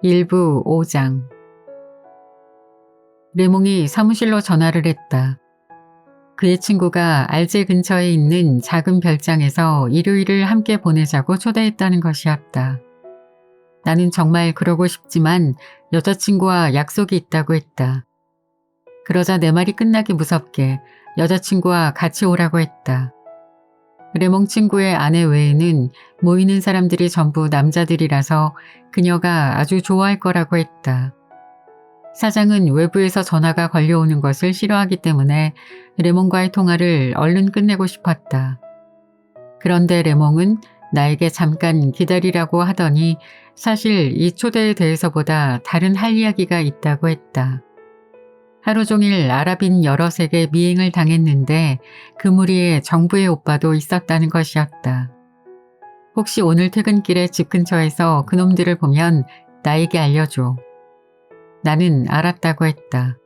일부 5장. 레몽이 사무실로 전화를 했다. 그의 친구가 알제 근처에 있는 작은 별장에서 일요일을 함께 보내자고 초대했다는 것이었다. 나는 정말 그러고 싶지만 여자친구와 약속이 있다고 했다. 그러자 내 말이 끝나기 무섭게 여자친구와 같이 오라고 했다. 레몽 친구의 아내 외에는 모이는 사람들이 전부 남자들이라서 그녀가 아주 좋아할 거라고 했다. 사장은 외부에서 전화가 걸려오는 것을 싫어하기 때문에 레몽과의 통화를 얼른 끝내고 싶었다. 그런데 레몽은 나에게 잠깐 기다리라고 하더니 사실 이 초대에 대해서보다 다른 할 이야기가 있다고 했다. 하루 종일 아랍인 여럿에게 미행을 당했는데 그 무리에 정부의 오빠도 있었다는 것이었다. 혹시 오늘 퇴근길에 집 근처에서 그놈들을 보면 나에게 알려줘. 나는 알았다고 했다.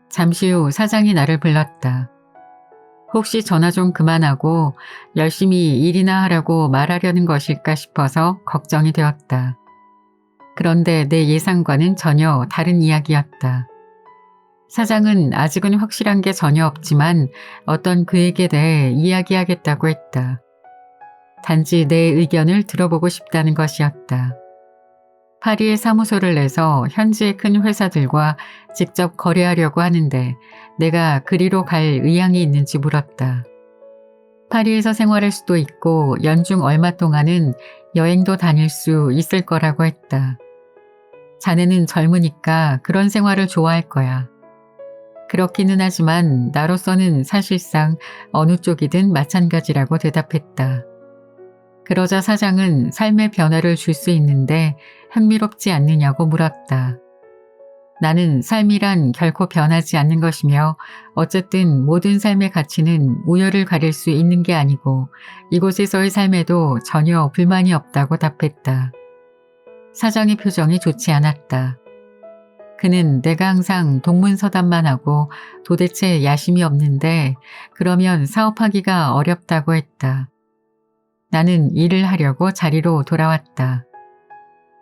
잠시 후 사장이 나를 불렀다. 혹시 전화 좀 그만하고 열심히 일이나 하라고 말하려는 것일까 싶어서 걱정이 되었다. 그런데 내 예상과는 전혀 다른 이야기였다. 사장은 아직은 확실한 게 전혀 없지만 어떤 계획에 대해 이야기하겠다고 했다. 단지 내 의견을 들어보고 싶다는 것이었다. 파리에 사무소를 내서 현지의 큰 회사들과 직접 거래하려고 하는데 내가 그리로 갈 의향이 있는지 물었다. 파리에서 생활할 수도 있고 연중 얼마 동안은 여행도 다닐 수 있을 거라고 했다. 자네는 젊으니까 그런 생활을 좋아할 거야. 그렇기는 하지만 나로서는 사실상 어느 쪽이든 마찬가지라고 대답했다. 그러자 사장은 삶의 변화를 줄 수 있는데 흥미롭지 않느냐고 물었다. 나는 삶이란 결코 변하지 않는 것이며 어쨌든 모든 삶의 가치는 우열을 가릴 수 있는 게 아니고 이곳에서의 삶에도 전혀 불만이 없다고 답했다. 사장의 표정이 좋지 않았다. 그는 내가 항상 동문서답만 하고 도대체 야심이 없는데 그러면 사업하기가 어렵다고 했다. 나는 일을 하려고 자리로 돌아왔다.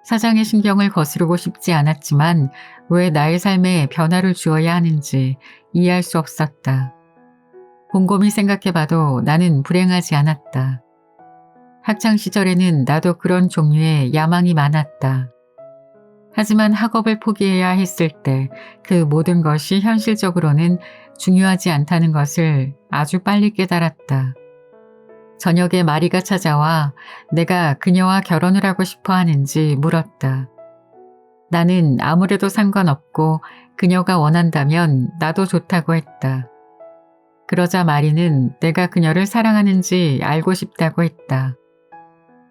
사장의 신경을 거스르고 싶지 않았지만 왜 나의 삶에 변화를 주어야 하는지 이해할 수 없었다. 곰곰이 생각해봐도 나는 불행하지 않았다. 학창시절에는 나도 그런 종류의 야망이 많았다. 하지만 학업을 포기해야 했을 때 그 모든 것이 현실적으로는 중요하지 않다는 것을 아주 빨리 깨달았다. 저녁에 마리가 찾아와 내가 그녀와 결혼을 하고 싶어 하는지 물었다. 나는 아무래도 상관없고 그녀가 원한다면 나도 좋다고 했다. 그러자 마리는 내가 그녀를 사랑하는지 알고 싶다고 했다.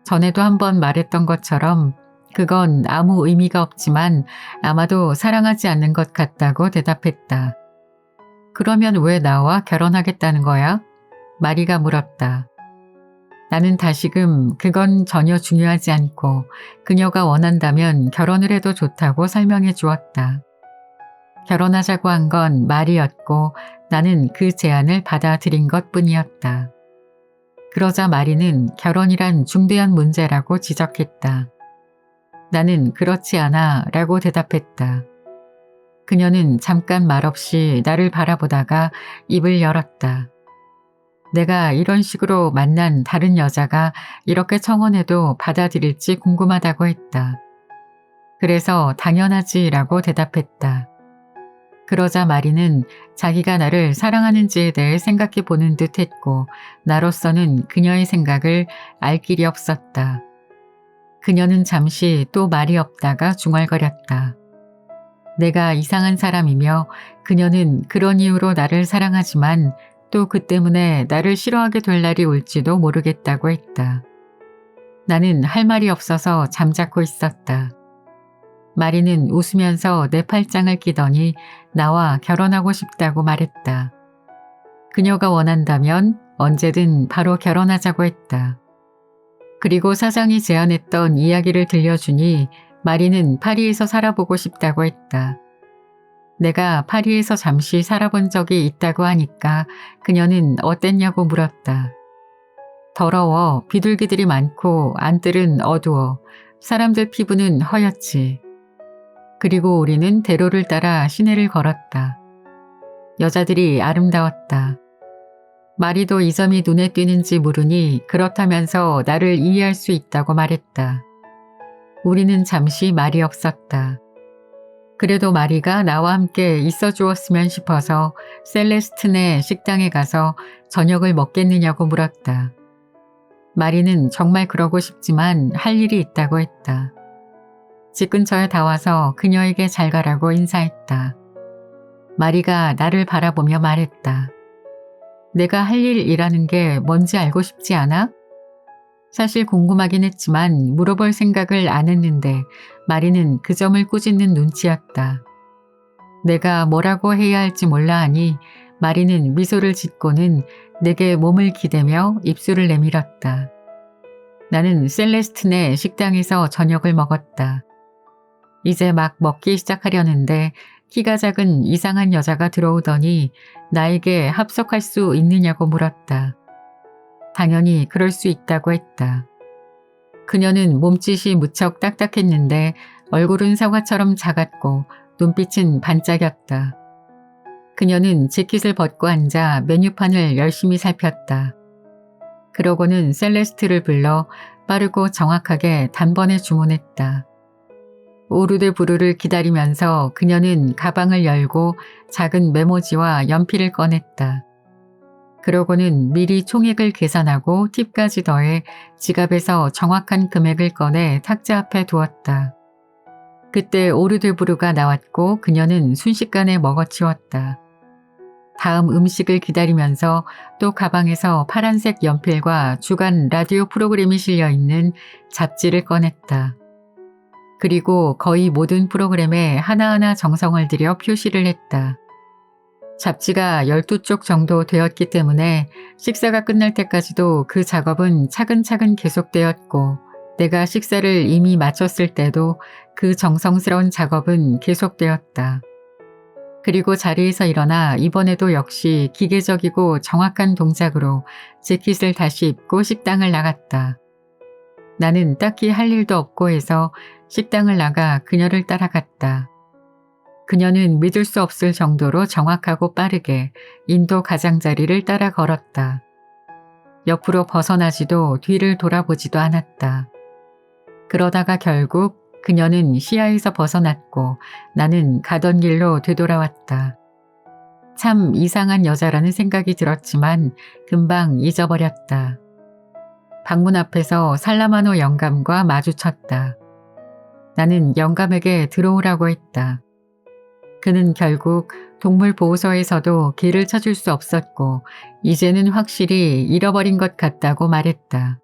전에도 한번 말했던 것처럼 그건 아무 의미가 없지만 아마도 사랑하지 않는 것 같다고 대답했다. 그러면 왜 나와 결혼하겠다는 거야? 마리가 물었다. 나는 다시금 그건 전혀 중요하지 않고 그녀가 원한다면 결혼을 해도 좋다고 설명해 주었다. 결혼하자고 한 건 말이었고 나는 그 제안을 받아들인 것뿐이었다. 그러자 마리는 결혼이란 중대한 문제라고 지적했다. 나는 그렇지 않아 라고 대답했다. 그녀는 잠깐 말없이 나를 바라보다가 입을 열었다. 내가 이런 식으로 만난 다른 여자가 이렇게 청혼해도 받아들일지 궁금하다고 했다. 그래서 당연하지 라고 대답했다. 그러자 마리는 자기가 나를 사랑하는지에 대해 생각해 보는 듯 했고 나로서는 그녀의 생각을 알 길이 없었다. 그녀는 잠시 또 말이 없다가 중얼거렸다. 내가 이상한 사람이며 그녀는 그런 이유로 나를 사랑하지만 또 그 때문에 나를 싫어하게 될 날이 올지도 모르겠다고 했다. 나는 할 말이 없어서 잠자코 있었다. 마리는 웃으면서 내 팔짱을 끼더니 나와 결혼하고 싶다고 말했다. 그녀가 원한다면 언제든 바로 결혼하자고 했다. 그리고 사장이 제안했던 이야기를 들려주니 마리는 파리에서 살아보고 싶다고 했다. 내가 파리에서 잠시 살아본 적이 있다고 하니까 그녀는 어땠냐고 물었다. 더러워, 비둘기들이 많고 안뜰은 어두워, 사람들 피부는 허옇지. 그리고 우리는 대로를 따라 시내를 걸었다. 여자들이 아름다웠다. 마리도 이 점이 눈에 띄는지 물으니 그렇다면서 나를 이해할 수 있다고 말했다. 우리는 잠시 말이 없었다. 그래도 마리가 나와 함께 있어 주었으면 싶어서 셀레스틴네 식당에 가서 저녁을 먹겠느냐고 물었다. 마리는 정말 그러고 싶지만 할 일이 있다고 했다. 집 근처에 다 와서 그녀에게 잘 가라고 인사했다. 마리가 나를 바라보며 말했다. 내가 할 일이라는 게 뭔지 알고 싶지 않아? 사실 궁금하긴 했지만 물어볼 생각을 안 했는데 마리는 그 점을 꾸짖는 눈치였다. 내가 뭐라고 해야 할지 몰라 하니 마리는 미소를 짓고는 내게 몸을 기대며 입술을 내밀었다. 나는 셀레스틴네 식당에서 저녁을 먹었다. 이제 막 먹기 시작하려는데 키가 작은 이상한 여자가 들어오더니 나에게 합석할 수 있느냐고 물었다. 당연히 그럴 수 있다고 했다. 그녀는 몸짓이 무척 딱딱했는데 얼굴은 사과처럼 작았고 눈빛은 반짝였다. 그녀는 재킷을 벗고 앉아 메뉴판을 열심히 살폈다. 그러고는 셀레스트를 불러 빠르고 정확하게 단번에 주문했다. 오르드부르를 기다리면서 그녀는 가방을 열고 작은 메모지와 연필을 꺼냈다. 그러고는 미리 총액을 계산하고 팁까지 더해 지갑에서 정확한 금액을 꺼내 탁자 앞에 두었다. 그때 오르드부르가 나왔고 그녀는 순식간에 먹어치웠다. 다음 음식을 기다리면서 또 가방에서 파란색 연필과 주간 라디오 프로그램이 실려있는 잡지를 꺼냈다. 그리고 거의 모든 프로그램에 하나하나 정성을 들여 표시를 했다. 잡지가 12쪽 정도 되었기 때문에 식사가 끝날 때까지도 그 작업은 차근차근 계속되었고 내가 식사를 이미 마쳤을 때도 그 정성스러운 작업은 계속되었다. 그리고 자리에서 일어나 이번에도 역시 기계적이고 정확한 동작으로 재킷을 다시 입고 식당을 나갔다. 나는 딱히 할 일도 없고 해서 식당을 나가 그녀를 따라갔다. 그녀는 믿을 수 없을 정도로 정확하고 빠르게 인도 가장자리를 따라 걸었다. 옆으로 벗어나지도 뒤를 돌아보지도 않았다. 그러다가 결국 그녀는 시야에서 벗어났고 나는 가던 길로 되돌아왔다. 참 이상한 여자라는 생각이 들었지만 금방 잊어버렸다. 방문 앞에서 살라마노 영감과 마주쳤다. 나는 영감에게 들어오라고 했다. 그는 결국 동물보호소에서도 개를 찾을 수 없었고 이제는 확실히 잃어버린 것 같다고 말했다.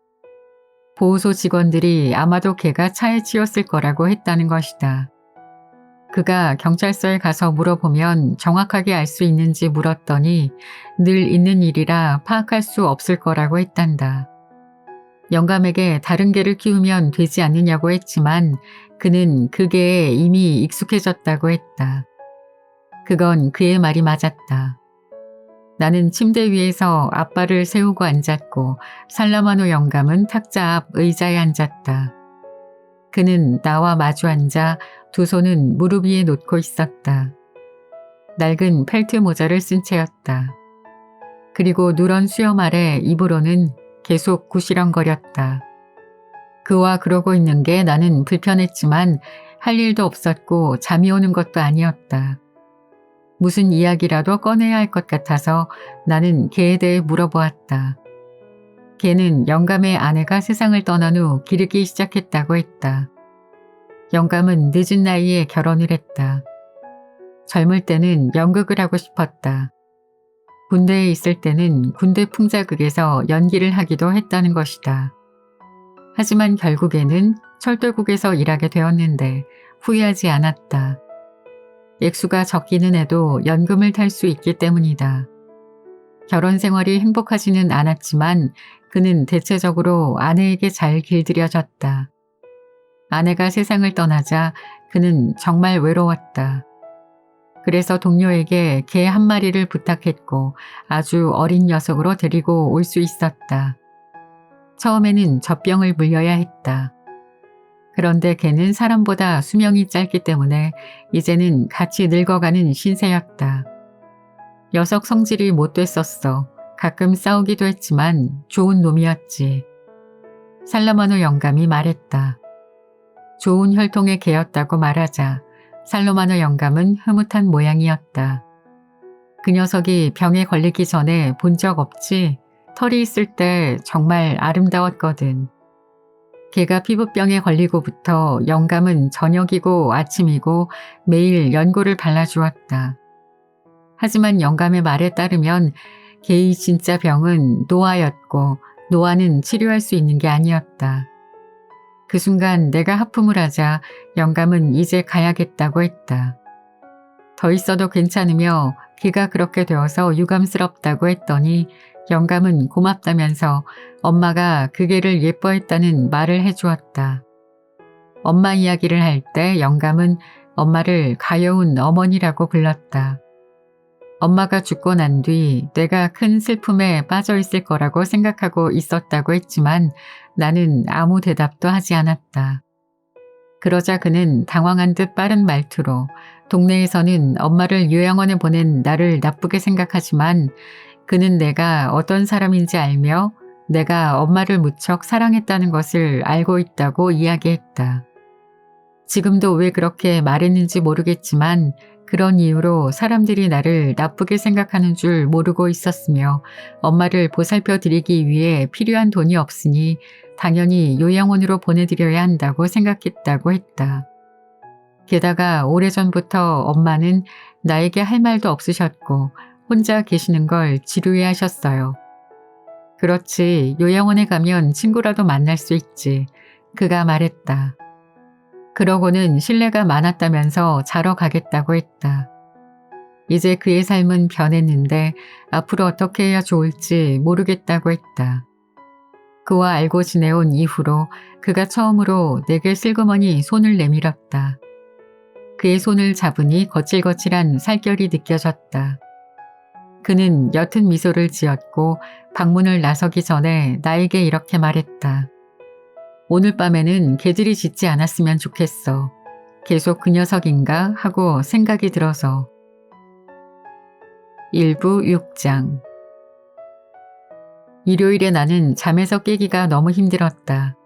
보호소 직원들이 아마도 개가 차에 치였을 거라고 했다는 것이다. 그가 경찰서에 가서 물어보면 정확하게 알 수 있는지 물었더니 늘 있는 일이라 파악할 수 없을 거라고 했단다. 영감에게 다른 개를 키우면 되지 않느냐고 했지만 그는 그 개에 이미 익숙해졌다고 했다. 그건 그의 말이 맞았다. 나는 침대 위에서 앞발을 세우고 앉았고 살라마노 영감은 탁자 앞 의자에 앉았다. 그는 나와 마주 앉아 두 손은 무릎 위에 놓고 있었다. 낡은 펠트 모자를 쓴 채였다. 그리고 누런 수염 아래 입으로는 계속 구시렁거렸다. 그와 그러고 있는 게 나는 불편했지만 할 일도 없었고 잠이 오는 것도 아니었다. 무슨 이야기라도 꺼내야 할 것 같아서 나는 개에 대해 물어보았다. 개는 영감의 아내가 세상을 떠난 후 기르기 시작했다고 했다. 영감은 늦은 나이에 결혼을 했다. 젊을 때는 연극을 하고 싶었다. 군대에 있을 때는 군대 풍자극에서 연기를 하기도 했다는 것이다. 하지만 결국에는 철도국에서 일하게 되었는데 후회하지 않았다. 액수가 적기는 해도 연금을 탈 수 있기 때문이다. 결혼 생활이 행복하지는 않았지만 그는 대체적으로 아내에게 잘 길들여졌다. 아내가 세상을 떠나자 그는 정말 외로웠다. 그래서 동료에게 개 한 마리를 부탁했고 아주 어린 녀석으로 데리고 올 수 있었다. 처음에는 젖병을 물려야 했다. 그런데 걔는 사람보다 수명이 짧기 때문에 이제는 같이 늙어가는 신세였다. 녀석 성질이 못됐었어. 가끔 싸우기도 했지만 좋은 놈이었지. 살로마노 영감이 말했다. 좋은 혈통의 개였다고 말하자 살로마노 영감은 흐뭇한 모양이었다. 그 녀석이 병에 걸리기 전에 본 적 없지? 털이 있을 때 정말 아름다웠거든. 걔가 피부병에 걸리고부터 영감은 저녁이고 아침이고 매일 연고를 발라주었다. 하지만 영감의 말에 따르면 걔의 진짜 병은 노화였고 노화는 치료할 수 있는 게 아니었다. 그 순간 내가 하품을 하자 영감은 이제 가야겠다고 했다. 더 있어도 괜찮으며 걔가 그렇게 되어서 유감스럽다고 했더니 영감은 고맙다면서 엄마가 그 개를 예뻐했다는 말을 해주었다. 엄마 이야기를 할 때 영감은 엄마를 가여운 어머니라고 불렀다. 엄마가 죽고 난 뒤 내가 큰 슬픔에 빠져 있을 거라고 생각하고 있었다고 했지만 나는 아무 대답도 하지 않았다. 그러자 그는 당황한 듯 빠른 말투로 동네에서는 엄마를 요양원에 보낸 나를 나쁘게 생각하지만 그는 내가 어떤 사람인지 알며 내가 엄마를 무척 사랑했다는 것을 알고 있다고 이야기했다. 지금도 왜 그렇게 말했는지 모르겠지만 그런 이유로 사람들이 나를 나쁘게 생각하는 줄 모르고 있었으며 엄마를 보살펴 드리기 위해 필요한 돈이 없으니 당연히 요양원으로 보내드려야 한다고 생각했다고 했다. 게다가 오래전부터 엄마는 나에게 할 말도 없으셨고 혼자 계시는 걸 지루해 하셨어요. 그렇지, 요양원에 가면 친구라도 만날 수 있지. 그가 말했다. 그러고는 신뢰가 많았다면서 자러 가겠다고 했다. 이제 그의 삶은 변했는데 앞으로 어떻게 해야 좋을지 모르겠다고 했다. 그와 알고 지내온 이후로 그가 처음으로 내게 슬그머니 손을 내밀었다. 그의 손을 잡으니 거칠거칠한 살결이 느껴졌다. 그는 옅은 미소를 지었고 방문을 나서기 전에 나에게 이렇게 말했다. 오늘 밤에는 개들이 짖지 않았으면 좋겠어. 계속 그 녀석인가 하고 생각이 들어서. 일부 6장. 일요일에 나는 잠에서 깨기가 너무 힘들었다.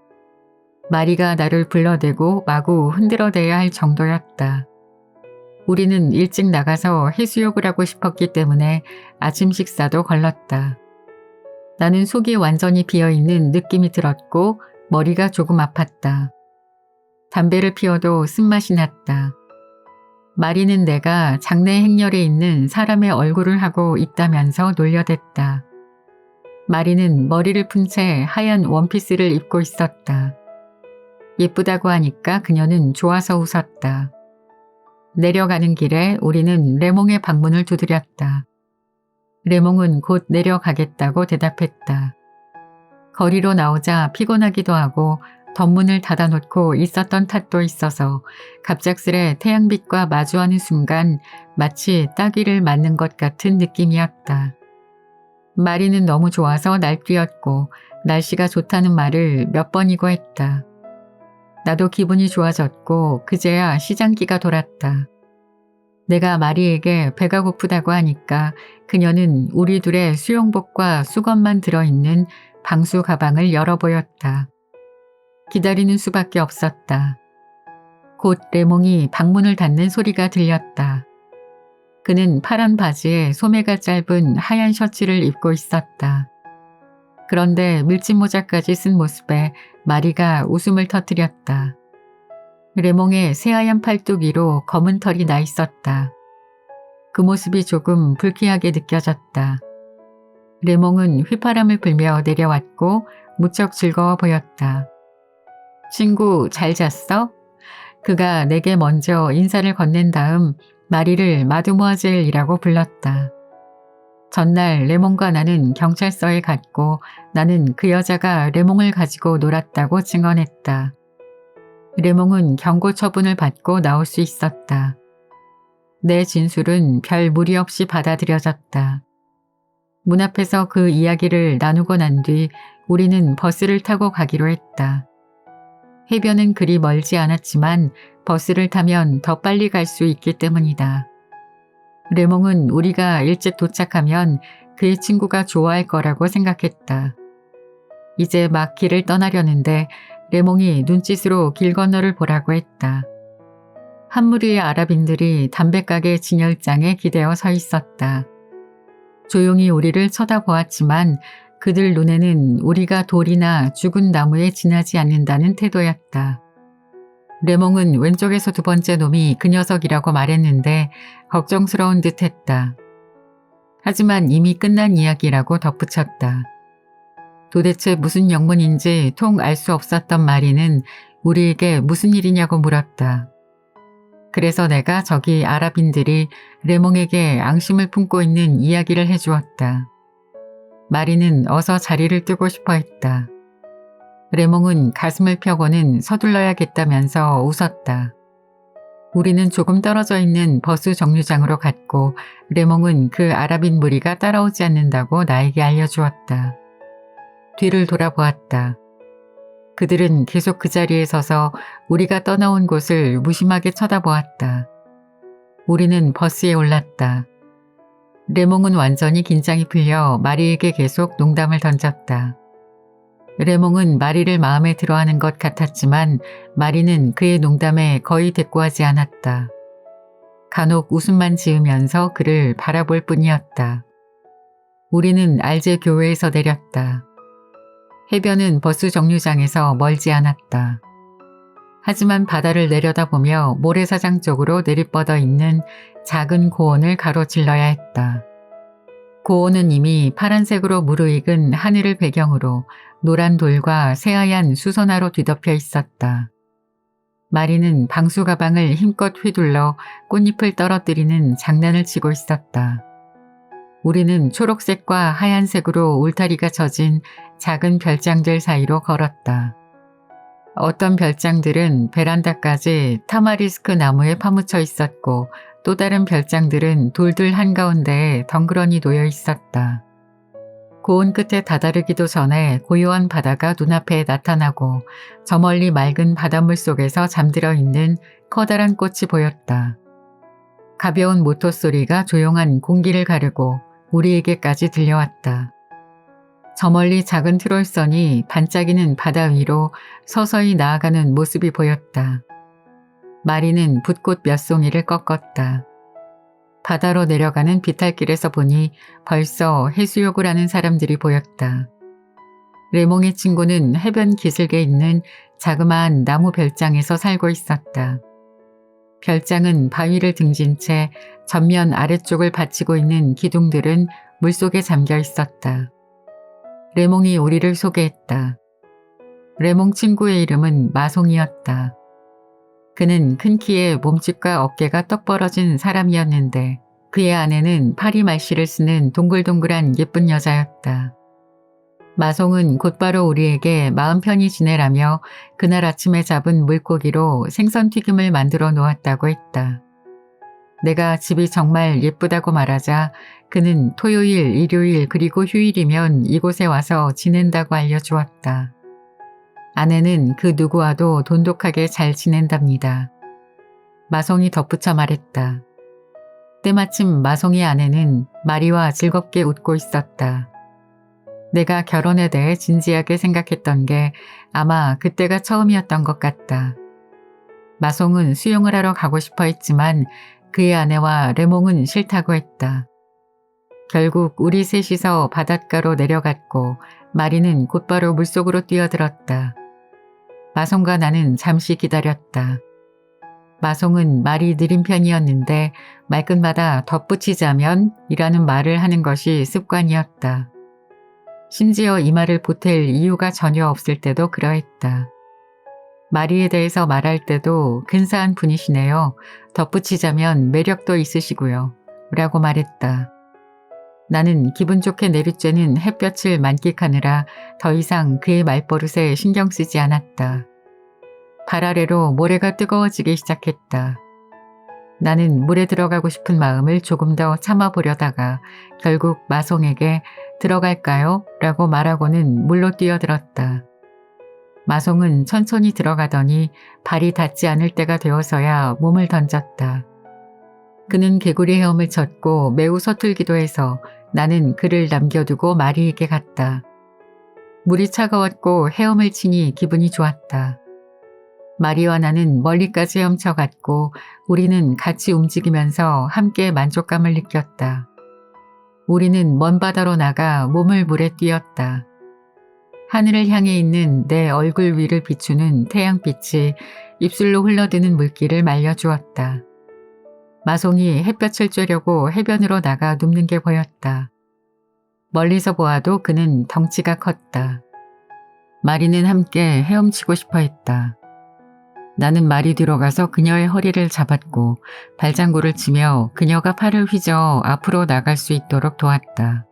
마리가 나를 불러대고 마구 흔들어대야 할 정도였다. 우리는 일찍 나가서 해수욕을 하고 싶었기 때문에 아침 식사도 걸렀다. 나는 속이 완전히 비어있는 느낌이 들었고 머리가 조금 아팠다. 담배를 피워도 쓴맛이 났다. 마리는 내가 장내 행렬에 있는 사람의 얼굴을 하고 있다면서 놀려댔다. 마리는 머리를 푼 채 하얀 원피스를 입고 있었다. 예쁘다고 하니까 그녀는 좋아서 웃었다. 내려가는 길에 우리는 레몽의 방문을 두드렸다. 레몽은 곧 내려가겠다고 대답했다. 거리로 나오자 피곤하기도 하고 덧문을 닫아놓고 있었던 탓도 있어서 갑작스레 태양빛과 마주하는 순간 마치 따귀를 맞는 것 같은 느낌이었다. 마리는 너무 좋아서 날뛰었고 날씨가 좋다는 말을 몇 번이고 했다. 나도 기분이 좋아졌고 그제야 시장기가 돌았다. 내가 마리에게 배가 고프다고 하니까 그녀는 우리 둘의 수영복과 수건만 들어있는 방수 가방을 열어보였다. 기다리는 수밖에 없었다. 곧 레몽이 방문을 닫는 소리가 들렸다. 그는 파란 바지에 소매가 짧은 하얀 셔츠를 입고 있었다. 그런데 밀짚모자까지 쓴 모습에 마리가 웃음을 터뜨렸다. 레몽의 새하얀 팔뚝 위로 검은 털이 나 있었다. 그 모습이 조금 불쾌하게 느껴졌다. 레몽은 휘파람을 불며 내려왔고 무척 즐거워 보였다. 친구 잘 잤어? 그가 내게 먼저 인사를 건넨 다음 마리를 마드모아젤이라고 불렀다. 전날 레몽과 나는 경찰서에 갔고 나는 그 여자가 레몽을 가지고 놀았다고 증언했다. 레몽은 경고 처분을 받고 나올 수 있었다. 내 진술은 별 무리 없이 받아들여졌다. 문 앞에서 그 이야기를 나누고 난 뒤 우리는 버스를 타고 가기로 했다. 해변은 그리 멀지 않았지만 버스를 타면 더 빨리 갈 수 있기 때문이다. 레몽은 우리가 일찍 도착하면 그의 친구가 좋아할 거라고 생각했다. 이제 막 길을 떠나려는데 레몽이 눈짓으로 길 건너를 보라고 했다. 한 무리의 아랍인들이 담배가게 진열장에 기대어 서 있었다. 조용히 우리를 쳐다보았지만 그들 눈에는 우리가 돌이나 죽은 나무에 지나지 않는다는 태도였다. 레몽은 왼쪽에서 두 번째 놈이 그 녀석이라고 말했는데 걱정스러운 듯 했다. 하지만 이미 끝난 이야기라고 덧붙였다. 도대체 무슨 영문인지 통 알 수 없었던 마리는 우리에게 무슨 일이냐고 물었다. 그래서 내가 저기 아랍인들이 레몽에게 앙심을 품고 있는 이야기를 해주었다. 마리는 어서 자리를 뜨고 싶어 했다. 레몽은 가슴을 펴고는 서둘러야겠다면서 웃었다. 우리는 조금 떨어져 있는 버스 정류장으로 갔고 레몽은 그 아랍인 무리가 따라오지 않는다고 나에게 알려주었다. 뒤를 돌아보았다. 그들은 계속 그 자리에 서서 우리가 떠나온 곳을 무심하게 쳐다보았다. 우리는 버스에 올랐다. 레몽은 완전히 긴장이 풀려 마리에게 계속 농담을 던졌다. 레몽은 마리를 마음에 들어하는 것 같았지만 마리는 그의 농담에 거의 대꾸하지 않았다. 간혹 웃음만 지으면서 그를 바라볼 뿐이었다. 우리는 알제 교회에서 내렸다. 해변은 버스 정류장에서 멀지 않았다. 하지만 바다를 내려다보며 모래사장 쪽으로 내리뻗어 있는 작은 고원을 가로질러야 했다. 고원은 이미 파란색으로 무르익은 하늘을 배경으로 노란 돌과 새하얀 수선화로 뒤덮여 있었다. 마리는 방수 가방을 힘껏 휘둘러 꽃잎을 떨어뜨리는 장난을 치고 있었다. 우리는 초록색과 하얀색으로 울타리가 젖은 작은 별장들 사이로 걸었다. 어떤 별장들은 베란다까지 타마리스크 나무에 파묻혀 있었고 또 다른 별장들은 돌들 한가운데에 덩그러니 놓여 있었다. 고운 끝에 다다르기도 전에 고요한 바다가 눈앞에 나타나고 저 멀리 맑은 바닷물 속에서 잠들어 있는 커다란 꽃이 보였다. 가벼운 모터 소리가 조용한 공기를 가르고 우리에게까지 들려왔다. 저 멀리 작은 트롤선이 반짝이는 바다 위로 서서히 나아가는 모습이 보였다. 마리는 붓꽃 몇 송이를 꺾었다. 바다로 내려가는 비탈길에서 보니 벌써 해수욕을 하는 사람들이 보였다. 레몽의 친구는 해변 기슭에 있는 자그마한 나무 별장에서 살고 있었다. 별장은 바위를 등진 채 전면 아래쪽을 받치고 있는 기둥들은 물속에 잠겨 있었다. 레몽이 우리를 소개했다. 레몽 친구의 이름은 마송이었다. 그는 큰 키에 몸집과 어깨가 떡 벌어진 사람이었는데 그의 아내는 파리 말씨를 쓰는 동글동글한 예쁜 여자였다. 마송은 곧바로 우리에게 마음 편히 지내라며 그날 아침에 잡은 물고기로 생선튀김을 만들어 놓았다고 했다. 내가 집이 정말 예쁘다고 말하자 그는 토요일, 일요일 그리고 휴일이면 이곳에 와서 지낸다고 알려주었다. 아내는 그 누구와도 돈독하게 잘 지낸답니다. 마송이 덧붙여 말했다. 때마침 마송의 아내는 마리와 즐겁게 웃고 있었다. 내가 결혼에 대해 진지하게 생각했던 게 아마 그때가 처음이었던 것 같다. 마송은 수영을 하러 가고 싶어 했지만 그의 아내와 레몽은 싫다고 했다. 결국 우리 셋이서 바닷가로 내려갔고 마리는 곧바로 물속으로 뛰어들었다. 마송과 나는 잠시 기다렸다. 마송은 말이 느린 편이었는데 말끝마다 덧붙이자면 이라는 말을 하는 것이 습관이었다. 심지어 이 말을 보탤 이유가 전혀 없을 때도 그러했다. 마리에 대해서 말할 때도 근사한 분이시네요. 덧붙이자면 매력도 있으시고요. 라고 말했다. 나는 기분 좋게 내리쬐는 햇볕을 만끽하느라 더 이상 그의 말버릇에 신경 쓰지 않았다. 발 아래로 모래가 뜨거워지기 시작했다. 나는 물에 들어가고 싶은 마음을 조금 더 참아보려다가 결국 마송에게 들어갈까요? 라고 말하고는 물로 뛰어들었다. 마송은 천천히 들어가더니 발이 닿지 않을 때가 되어서야 몸을 던졌다. 그는 개구리 헤엄을 쳤고 매우 서툴기도 해서 나는 그를 남겨두고 마리에게 갔다. 물이 차가웠고 헤엄을 치니 기분이 좋았다. 마리와 나는 멀리까지 헤엄쳐갔고 우리는 같이 움직이면서 함께 만족감을 느꼈다. 우리는 먼 바다로 나가 몸을 물에 띄었다. 하늘을 향해 있는 내 얼굴 위를 비추는 태양빛이 입술로 흘러드는 물기를 말려주었다. 마송이 햇볕을 쬐려고 해변으로 나가 눕는 게 보였다. 멀리서 보아도 그는 덩치가 컸다. 마리는 함께 헤엄치고 싶어 했다. 나는 마리 뒤로 가서 그녀의 허리를 잡았고 발장구를 치며 그녀가 팔을 휘저 앞으로 나갈 수 있도록 도왔다.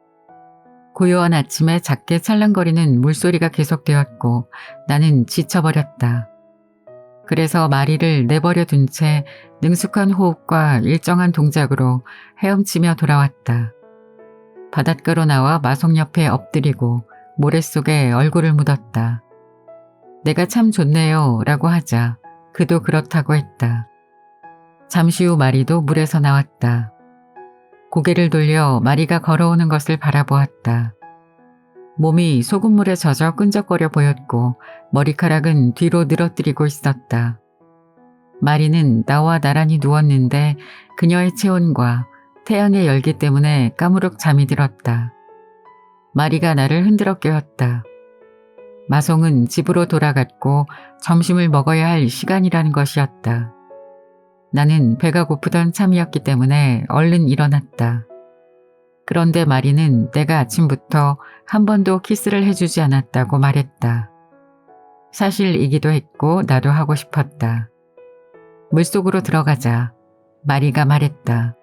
고요한 아침에 작게 찰랑거리는 물소리가 계속되었고 나는 지쳐버렸다. 그래서 마리를 내버려 둔 채 능숙한 호흡과 일정한 동작으로 헤엄치며 돌아왔다. 바닷가로 나와 마송 옆에 엎드리고 모래 속에 얼굴을 묻었다. 내가 참 좋네요 라고 하자 그도 그렇다고 했다. 잠시 후 마리도 물에서 나왔다. 고개를 돌려 마리가 걸어오는 것을 바라보았다. 몸이 소금물에 젖어 끈적거려 보였고 머리카락은 뒤로 늘어뜨리고 있었다. 마리는 나와 나란히 누웠는데 그녀의 체온과 태양의 열기 때문에 까무룩 잠이 들었다. 마리가 나를 흔들어 깨웠다. 마송은 집으로 돌아갔고 점심을 먹어야 할 시간이라는 것이었다. 나는 배가 고프던 참이었기 때문에 얼른 일어났다. 그런데 마리는 내가 아침부터 한 번도 키스를 해주지 않았다고 말했다. 사실이기도 했고 나도 하고 싶었다. 물속으로 들어가자. 마리가 말했다.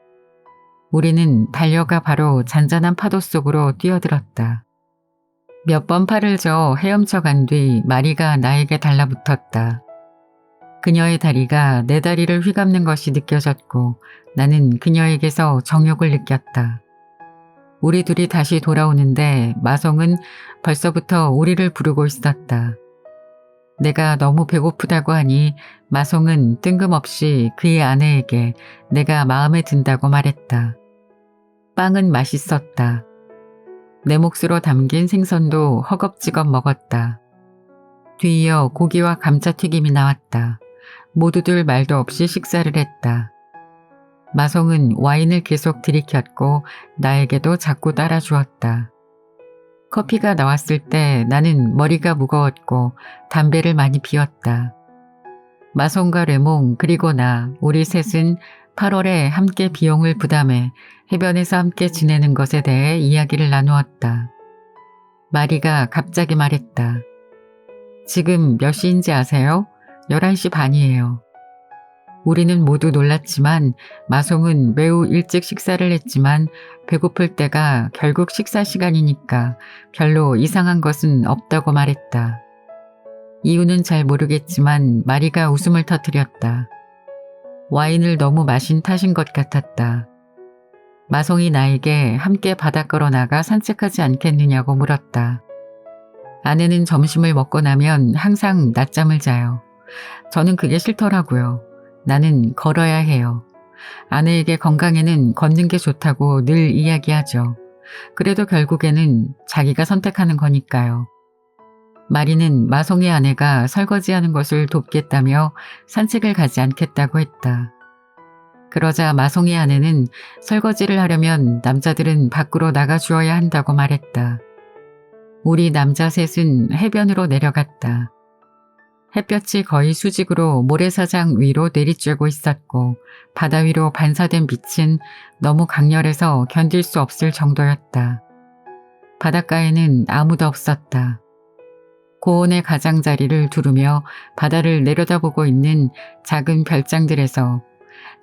우리는 달려가 바로 잔잔한 파도 속으로 뛰어들었다. 몇 번 팔을 저어 헤엄쳐 간 뒤 마리가 나에게 달라붙었다. 그녀의 다리가 내 다리를 휘감는 것이 느껴졌고 나는 그녀에게서 정욕을 느꼈다. 우리 둘이 다시 돌아오는데 마송은 벌써부터 우리를 부르고 있었다. 내가 너무 배고프다고 하니 마송은 뜬금없이 그의 아내에게 내가 마음에 든다고 말했다. 빵은 맛있었다. 내 몫으로 담긴 생선도 허겁지겁 먹었다. 뒤이어 고기와 감자튀김이 나왔다. 모두들 말도 없이 식사를 했다. 마송은 와인을 계속 들이켰고 나에게도 자꾸 따라주었다. 커피가 나왔을 때 나는 머리가 무거웠고 담배를 많이 피웠다. 마송과 레몽 그리고 나 우리 셋은 8월에 함께 비용을 부담해 해변에서 함께 지내는 것에 대해 이야기를 나누었다. 마리가 갑자기 말했다. 지금 몇 시인지 아세요? 11시 반이에요. 우리는 모두 놀랐지만 마송은 매우 일찍 식사를 했지만 배고플 때가 결국 식사 시간이니까 별로 이상한 것은 없다고 말했다. 이유는 잘 모르겠지만 마리가 웃음을 터뜨렸다. 와인을 너무 마신 탓인 것 같았다. 마송이 나에게 함께 바닷가로 나가 산책하지 않겠느냐고 물었다. 아내는 점심을 먹고 나면 항상 낮잠을 자요. 저는 그게 싫더라고요. 나는 걸어야 해요. 아내에게 건강에는 걷는 게 좋다고 늘 이야기하죠. 그래도 결국에는 자기가 선택하는 거니까요. 마리는 마송의 아내가 설거지하는 것을 돕겠다며 산책을 가지 않겠다고 했다. 그러자 마송의 아내는 설거지를 하려면 남자들은 밖으로 나가주어야 한다고 말했다. 우리 남자 셋은 해변으로 내려갔다. 햇볕이 거의 수직으로 모래사장 위로 내리쬐고 있었고 바다 위로 반사된 빛은 너무 강렬해서 견딜 수 없을 정도였다. 바닷가에는 아무도 없었다. 고온의 가장자리를 두르며 바다를 내려다보고 있는 작은 별장들에서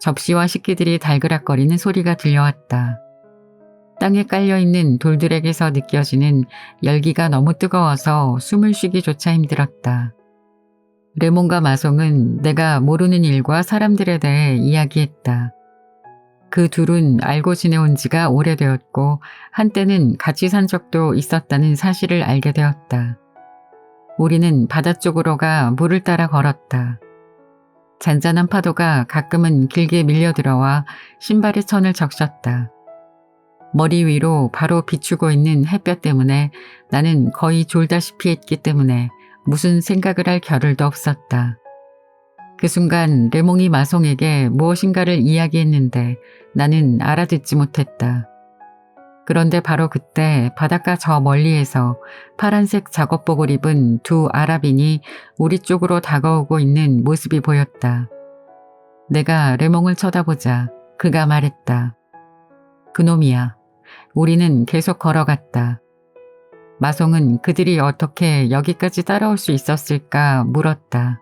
접시와 식기들이 달그락거리는 소리가 들려왔다. 땅에 깔려있는 돌들에게서 느껴지는 열기가 너무 뜨거워서 숨을 쉬기조차 힘들었다. 레몬과 마송은 내가 모르는 일과 사람들에 대해 이야기했다. 그 둘은 알고 지내온 지가 오래되었고 한때는 같이 산 적도 있었다는 사실을 알게 되었다. 우리는 바다 쪽으로 가 물을 따라 걸었다. 잔잔한 파도가 가끔은 길게 밀려들어와 신발의 천을 적셨다. 머리 위로 바로 비추고 있는 햇볕 때문에 나는 거의 졸다시피 했기 때문에 무슨 생각을 할 겨를도 없었다. 그 순간 레몽이 마송에게 무엇인가를 이야기했는데 나는 알아듣지 못했다. 그런데 바로 그때 바닷가 저 멀리에서 파란색 작업복을 입은 두 아랍인이 우리 쪽으로 다가오고 있는 모습이 보였다. 내가 레몽을 쳐다보자 그가 말했다. 그놈이야. 우리는 계속 걸어갔다. 마송은 그들이 어떻게 여기까지 따라올 수 있었을까 물었다.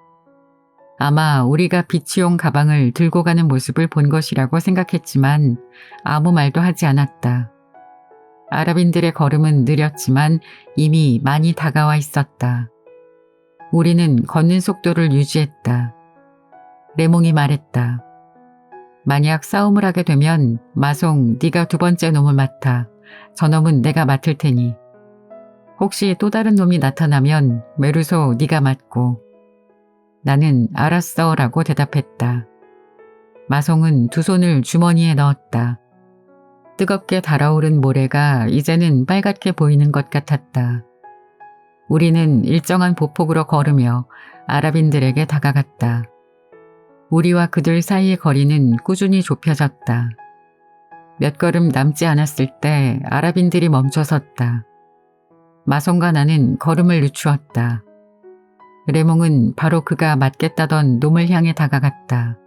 아마 우리가 비치용 가방을 들고 가는 모습을 본 것이라고 생각했지만 아무 말도 하지 않았다. 아랍인들의 걸음은 느렸지만 이미 많이 다가와 있었다. 우리는 걷는 속도를 유지했다. 레몽이 말했다. 만약 싸움을 하게 되면 마송 네가 두 번째 놈을 맡아. 저놈은 내가 맡을 테니. 혹시 또 다른 놈이 나타나면 메루소 네가 맡고. 나는 알았어 라고 대답했다. 마송은 두 손을 주머니에 넣었다. 뜨겁게 달아오른 모래가 이제는 빨갛게 보이는 것 같았다. 우리는 일정한 보폭으로 걸으며 아랍인들에게 다가갔다. 우리와 그들 사이의 거리는 꾸준히 좁혀졌다. 몇 걸음 남지 않았을 때 아랍인들이 멈춰섰다. 마송과 나는 걸음을 늦추었다. 레몽은 바로 그가 맞겠다던 놈을 향해 다가갔다.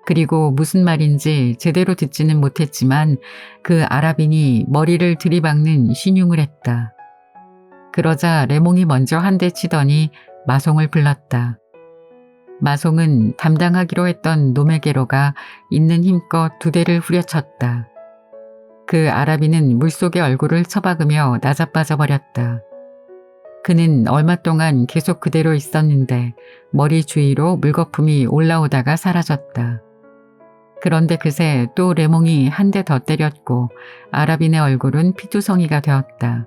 그리고 무슨 말인지 제대로 듣지는 못했지만 그 아랍인이 머리를 들이박는 신용을 했다. 그러자 레몽이 먼저 한 대 치더니 마송을 불렀다. 마송은 담당하기로 했던 놈에게로 가 있는 힘껏 두 대를 후려쳤다. 그 아랍인은 물속에 얼굴을 처박으며 나자빠져 버렸다. 그는 얼마 동안 계속 그대로 있었는데 머리 주위로 물거품이 올라오다가 사라졌다. 그런데 그새 또 레몽이 한 대 더 때렸고 아랍인의 얼굴은 피투성이가 되었다.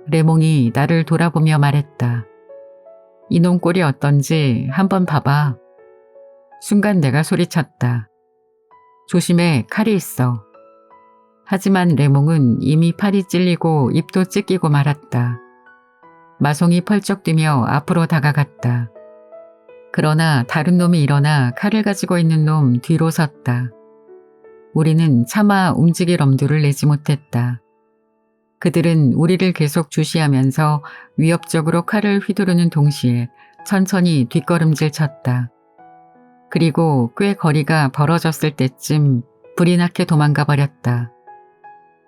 레몽이 나를 돌아보며 말했다. 이놈 꼴이 어떤지 한번 봐봐. 순간 내가 소리쳤다. 조심해, 칼이 있어. 하지만 레몽은 이미 팔이 찔리고 입도 찢기고 말았다. 마송이 펄쩍 뛰며 앞으로 다가갔다. 그러나 다른 놈이 일어나 칼을 가지고 있는 놈 뒤로 섰다. 우리는 차마 움직일 엄두를 내지 못했다. 그들은 우리를 계속 주시하면서 위협적으로 칼을 휘두르는 동시에 천천히 뒷걸음질 쳤다. 그리고 꽤 거리가 벌어졌을 때쯤 불이 나게 도망가 버렸다.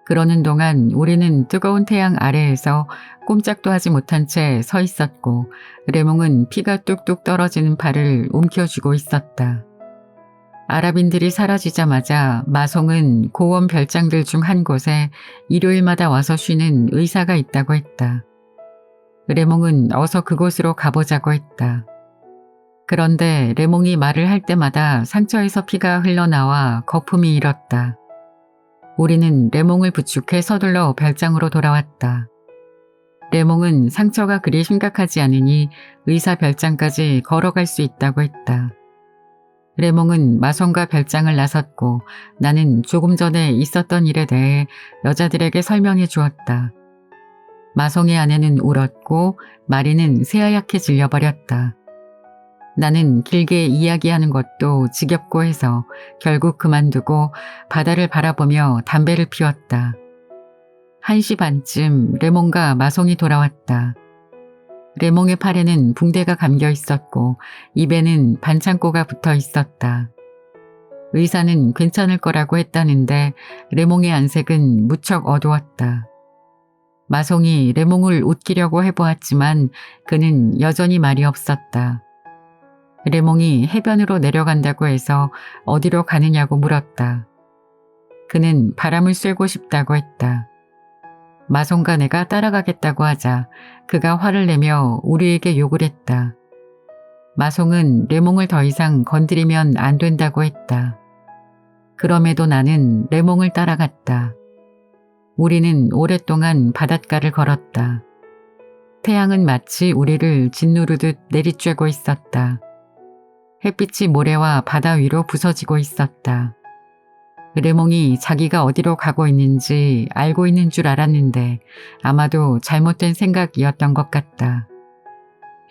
그러는 동안 우리는 뜨거운 태양 아래에서 꼼짝도 하지 못한 채 서 있었고 레몽은 피가 뚝뚝 떨어지는 팔을 움켜쥐고 있었다. 아랍인들이 사라지자마자 마송은 고원 별장들 중 한 곳에 일요일마다 와서 쉬는 의사가 있다고 했다. 레몽은 어서 그곳으로 가보자고 했다. 그런데 레몽이 말을 할 때마다 상처에서 피가 흘러나와 거품이 일었다. 우리는 레몽을 부축해 서둘러 별장으로 돌아왔다. 레몽은 상처가 그리 심각하지 않으니 의사 별장까지 걸어갈 수 있다고 했다. 레몽은 마송과 별장을 나섰고 나는 조금 전에 있었던 일에 대해 여자들에게 설명해 주었다. 마송의 아내는 울었고 마리는 새하얗게 질려버렸다. 나는 길게 이야기하는 것도 지겹고 해서 결국 그만두고 바다를 바라보며 담배를 피웠다. 1시 반쯤 레몽과 마송이 돌아왔다. 레몽의 팔에는 붕대가 감겨 있었고 입에는 반창고가 붙어 있었다. 의사는 괜찮을 거라고 했다는데 레몽의 안색은 무척 어두웠다. 마송이 레몽을 웃기려고 해보았지만 그는 여전히 말이 없었다. 레몽이 해변으로 내려간다고 해서 어디로 가느냐고 물었다. 그는 바람을 쐬고 싶다고 했다. 마송과 내가 따라가겠다고 하자 그가 화를 내며 우리에게 욕을 했다. 마송은 레몽을 더 이상 건드리면 안 된다고 했다. 그럼에도 나는 레몽을 따라갔다. 우리는 오랫동안 바닷가를 걸었다. 태양은 마치 우리를 짓누르듯 내리쬐고 있었다. 햇빛이 모래와 바다 위로 부서지고 있었다. 레몽이 자기가 어디로 가고 있는지 알고 있는 줄 알았는데 아마도 잘못된 생각이었던 것 같다.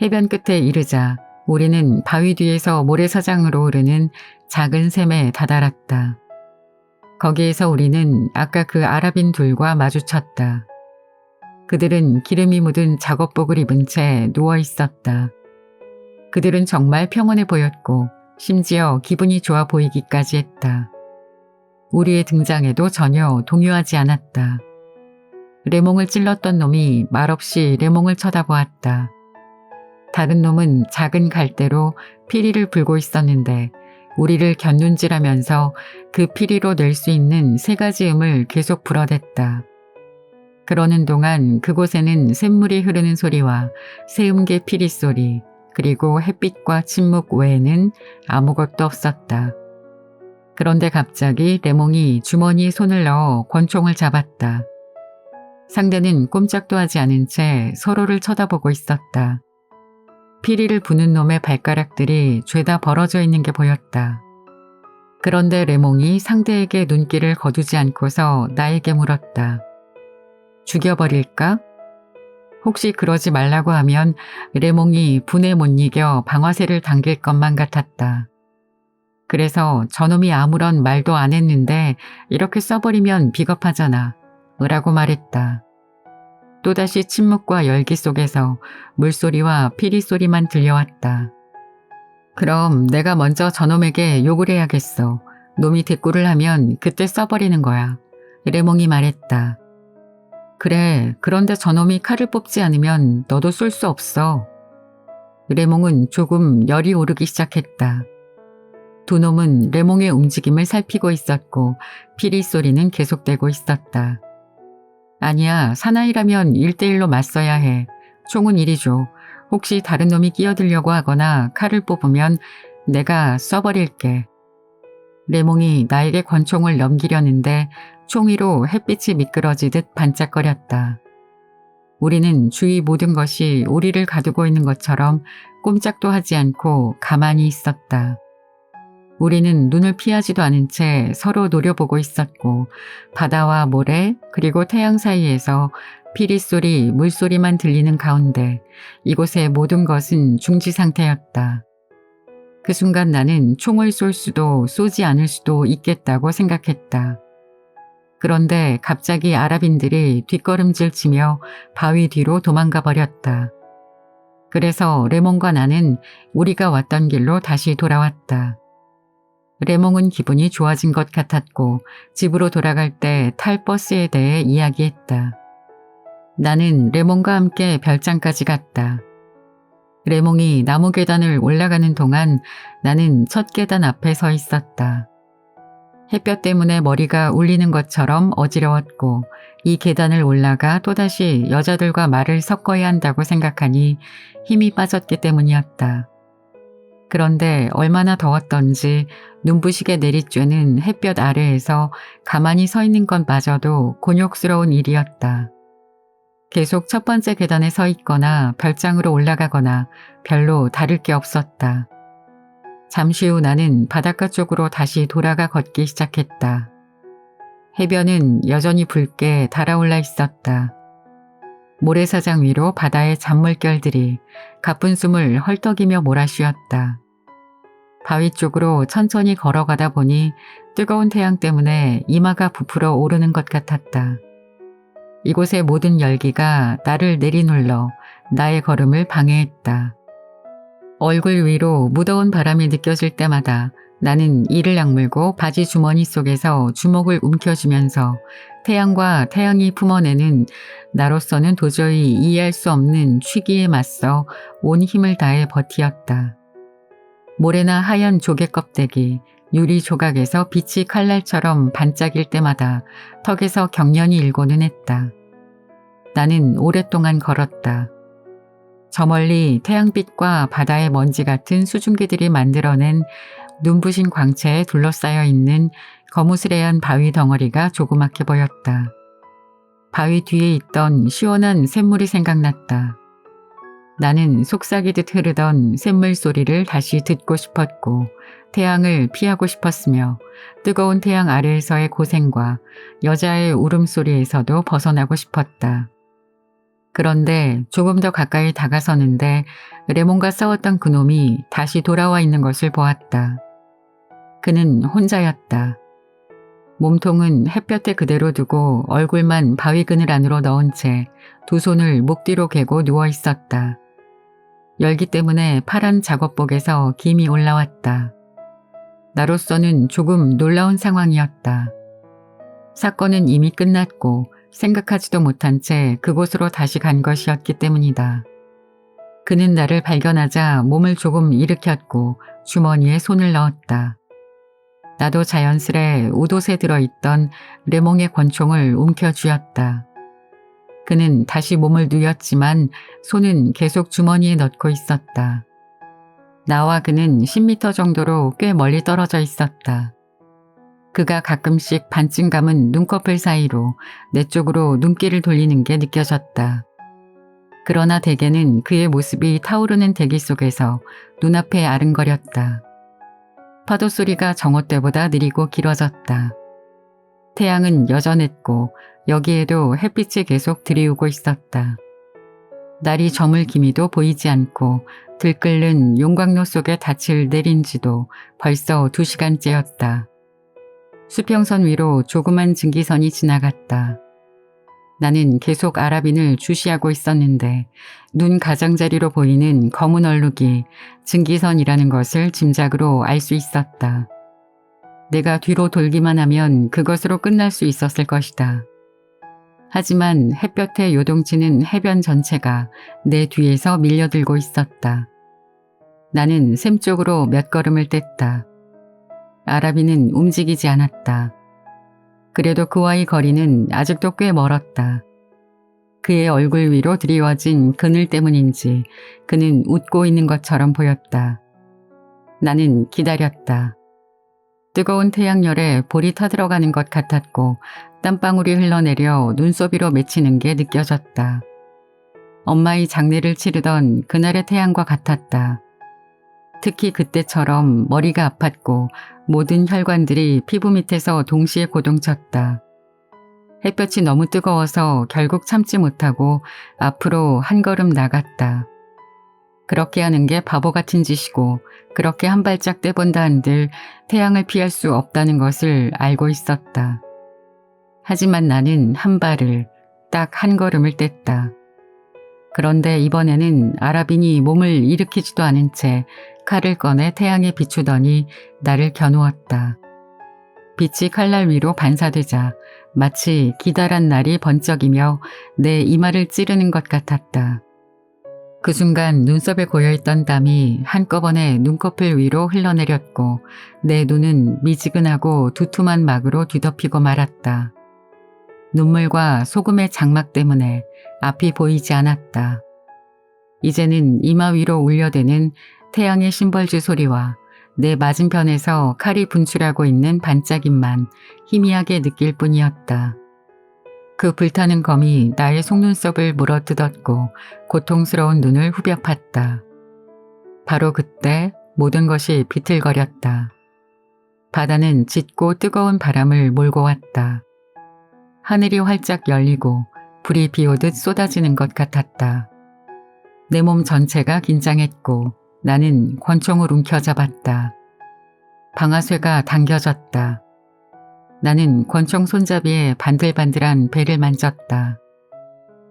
해변 끝에 이르자 우리는 바위 뒤에서 모래사장으로 흐르는 작은 샘에 다다랐다. 거기에서 우리는 아까 그 아랍인 둘과 마주쳤다. 그들은 기름이 묻은 작업복을 입은 채 누워 있었다. 그들은 정말 평온해 보였고 심지어 기분이 좋아 보이기까지 했다. 우리의 등장에도 전혀 동요하지 않았다. 레몽을 찔렀던 놈이 말없이 레몽을 쳐다보았다. 다른 놈은 작은 갈대로 피리를 불고 있었는데 우리를 곁눈질하면서 그 피리로 낼 수 있는 3가지 음을 계속 불어댔다. 그러는 동안 그곳에는 샘물이 흐르는 소리와 새음개 피리 소리, 그리고 햇빛과 침묵 외에는 아무것도 없었다. 그런데 갑자기 레몽이 주머니에 손을 넣어 권총을 잡았다. 상대는 꼼짝도 하지 않은 채 서로를 쳐다보고 있었다. 피리를 부는 놈의 발가락들이 죄다 벌어져 있는 게 보였다. 그런데 레몽이 상대에게 눈길을 거두지 않고서 나에게 물었다. 죽여버릴까? 혹시 그러지 말라고 하면 레몽이 분에 못 이겨 방아쇠를 당길 것만 같았다. 그래서 저놈이 아무런 말도 안 했는데 이렇게 써버리면 비겁하잖아. 라고 말했다. 또다시 침묵과 열기 속에서 물소리와 피리 소리만 들려왔다. 그럼 내가 먼저 저놈에게 욕을 해야겠어. 놈이 대꾸를 하면 그때 써버리는 거야. 레몽이 말했다. 그래, 그런데 저놈이 칼을 뽑지 않으면 너도 쏠 수 없어. 레몽은 조금 열이 오르기 시작했다. 두 놈은 레몽의 움직임을 살피고 있었고 피리 소리는 계속되고 있었다. 아니야, 사나이라면 1대1로 맞서야 해. 총은 이리 줘. 혹시 다른 놈이 끼어들려고 하거나 칼을 뽑으면 내가 쏴버릴게. 레몽이 나에게 권총을 넘기려는데 총 위로 햇빛이 미끄러지듯 반짝거렸다. 우리는 주위 모든 것이 우리를 가두고 있는 것처럼 꼼짝도 하지 않고 가만히 있었다. 우리는 눈을 피하지도 않은 채 서로 노려보고 있었고 바다와 모래 그리고 태양 사이에서 피리 소리, 물소리만 들리는 가운데 이곳의 모든 것은 중지 상태였다. 그 순간 나는 총을 쏠 수도 쏘지 않을 수도 있겠다고 생각했다. 그런데 갑자기 아랍인들이 뒷걸음질 치며 바위 뒤로 도망가 버렸다. 그래서 레몽과 나는 우리가 왔던 길로 다시 돌아왔다. 레몽은 기분이 좋아진 것 같았고 집으로 돌아갈 때 탈 버스에 대해 이야기했다. 나는 레몽과 함께 별장까지 갔다. 레몽이 나무 계단을 올라가는 동안 나는 첫 계단 앞에 서 있었다. 햇볕 때문에 머리가 울리는 것처럼 어지러웠고 이 계단을 올라가 또다시 여자들과 말을 섞어야 한다고 생각하니 힘이 빠졌기 때문이었다. 그런데 얼마나 더웠던지 눈부시게 내리쬐는 햇볕 아래에서 가만히 서 있는 것마저도 곤욕스러운 일이었다. 계속 첫 번째 계단에 서 있거나 별장으로 올라가거나 별로 다를 게 없었다. 잠시 후 나는 바닷가 쪽으로 다시 돌아가 걷기 시작했다. 해변은 여전히 붉게 달아올라 있었다. 모래사장 위로 바다의 잔물결들이 가쁜 숨을 헐떡이며 몰아쉬었다. 바위 쪽으로 천천히 걸어가다 보니 뜨거운 태양 때문에 이마가 부풀어 오르는 것 같았다. 이곳의 모든 열기가 나를 내리눌러 나의 걸음을 방해했다. 얼굴 위로 무더운 바람이 느껴질 때마다 나는 이를 악물고 바지 주머니 속에서 주먹을 움켜쥐면서 태양과 태양이 품어내는 나로서는 도저히 이해할 수 없는 취기에 맞서 온 힘을 다해 버티었다. 모래나 하얀 조개 껍데기, 유리 조각에서 빛이 칼날처럼 반짝일 때마다 턱에서 경련이 일고는 했다. 나는 오랫동안 걸었다. 저 멀리 태양빛과 바다의 먼지 같은 수증기들이 만들어낸 눈부신 광채에 둘러싸여 있는 거무스레한 바위 덩어리가 조그맣게 보였다. 바위 뒤에 있던 시원한 샘물이 생각났다. 나는 속삭이듯 흐르던 샘물 소리를 다시 듣고 싶었고 태양을 피하고 싶었으며 뜨거운 태양 아래에서의 고생과 여자의 울음소리에서도 벗어나고 싶었다. 그런데 조금 더 가까이 다가서는데 레몬과 싸웠던 그놈이 다시 돌아와 있는 것을 보았다. 그는 혼자였다. 몸통은 햇볕에 그대로 두고 얼굴만 바위 그늘 안으로 넣은 채 두 손을 목 뒤로 개고 누워 있었다. 열기 때문에 파란 작업복에서 김이 올라왔다. 나로서는 조금 놀라운 상황이었다. 사건은 이미 끝났고 생각하지도 못한 채 그곳으로 다시 간 것이었기 때문이다. 그는 나를 발견하자 몸을 조금 일으켰고 주머니에 손을 넣었다. 나도 자연스레 옷옷에 들어있던 레몽의 권총을 움켜쥐었다. 그는 다시 몸을 누였지만 손은 계속 주머니에 넣고 있었다. 나와 그는 10m 정도로 꽤 멀리 떨어져 있었다. 그가 가끔씩 반쯤 감은 눈꺼풀 사이로 내 쪽으로 눈길을 돌리는 게 느껴졌다. 그러나 대개는 그의 모습이 타오르는 대기 속에서 눈앞에 아른거렸다. 파도 소리가 정오 때보다 느리고 길어졌다. 태양은 여전했고 여기에도 햇빛이 계속 들이우고 있었다. 날이 저물 기미도 보이지 않고 들끓는 용광로 속에 닻을 내린 지도 벌써 2시간째였다. 수평선 위로 조그만 증기선이 지나갔다. 나는 계속 아라빈을 주시하고 있었는데 눈 가장자리로 보이는 검은 얼룩이 증기선이라는 것을 짐작으로 알 수 있었다. 내가 뒤로 돌기만 하면 그것으로 끝날 수 있었을 것이다. 하지만 햇볕에 요동치는 해변 전체가 내 뒤에서 밀려들고 있었다. 나는 샘 쪽으로 몇 걸음을 뗐다. 아라비는 움직이지 않았다. 그래도 그와의 거리는 아직도 꽤 멀었다. 그의 얼굴 위로 드리워진 그늘 때문인지 그는 웃고 있는 것처럼 보였다. 나는 기다렸다. 뜨거운 태양열에 볼이 타들어가는 것 같았고 땀방울이 흘러내려 눈썹이로 맺히는 게 느껴졌다. 엄마의 장례를 치르던 그날의 태양과 같았다. 특히 그때처럼 머리가 아팠고 모든 혈관들이 피부 밑에서 동시에 고동쳤다. 햇볕이 너무 뜨거워서 결국 참지 못하고 앞으로 한 걸음 나갔다. 그렇게 하는 게 바보 같은 짓이고 그렇게 한 발짝 떼본다 한들 태양을 피할 수 없다는 것을 알고 있었다. 하지만 나는 한 발을, 딱 한 걸음을 뗐다. 그런데 이번에는 아라빈이 몸을 일으키지도 않은 채 칼을 꺼내 태양에 비추더니 나를 겨누었다. 빛이 칼날 위로 반사되자 마치 기다란 날이 번쩍이며 내 이마를 찌르는 것 같았다. 그 순간 눈썹에 고여있던 땀이 한꺼번에 눈꺼풀 위로 흘러내렸고 내 눈은 미지근하고 두툼한 막으로 뒤덮이고 말았다. 눈물과 소금의 장막 때문에 앞이 보이지 않았다. 이제는 이마 위로 울려대는 태양의 심벌주 소리와 내 맞은편에서 칼이 분출하고 있는 반짝임만 희미하게 느낄 뿐이었다. 그 불타는 검이 나의 속눈썹을 물어뜯었고 고통스러운 눈을 후벼 팠다. 바로 그때 모든 것이 비틀거렸다. 바다는 짙고 뜨거운 바람을 몰고 왔다. 하늘이 활짝 열리고 불이 비오듯 쏟아지는 것 같았다. 내 몸 전체가 긴장했고 나는 권총을 움켜잡았다. 방아쇠가 당겨졌다. 나는 권총 손잡이에 반들반들한 배를 만졌다.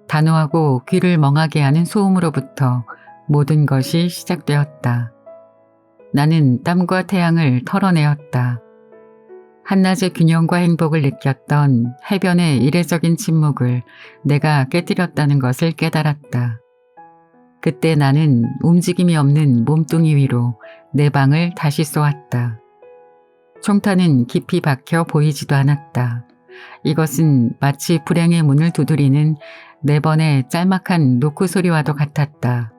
단호하고 귀를 멍하게 하는 소음으로부터 모든 것이 시작되었다. 나는 땀과 태양을 털어내었다. 한낮의 균형과 행복을 느꼈던 해변의 이례적인 침묵을 내가 깨뜨렸다는 것을 깨달았다. 그때 나는 움직임이 없는 몸뚱이 위로 내 방을 다시 쏘았다. 총탄은 깊이 박혀 보이지도 않았다. 이것은 마치 불행의 문을 두드리는 4번의 짤막한 노크 소리와도 같았다.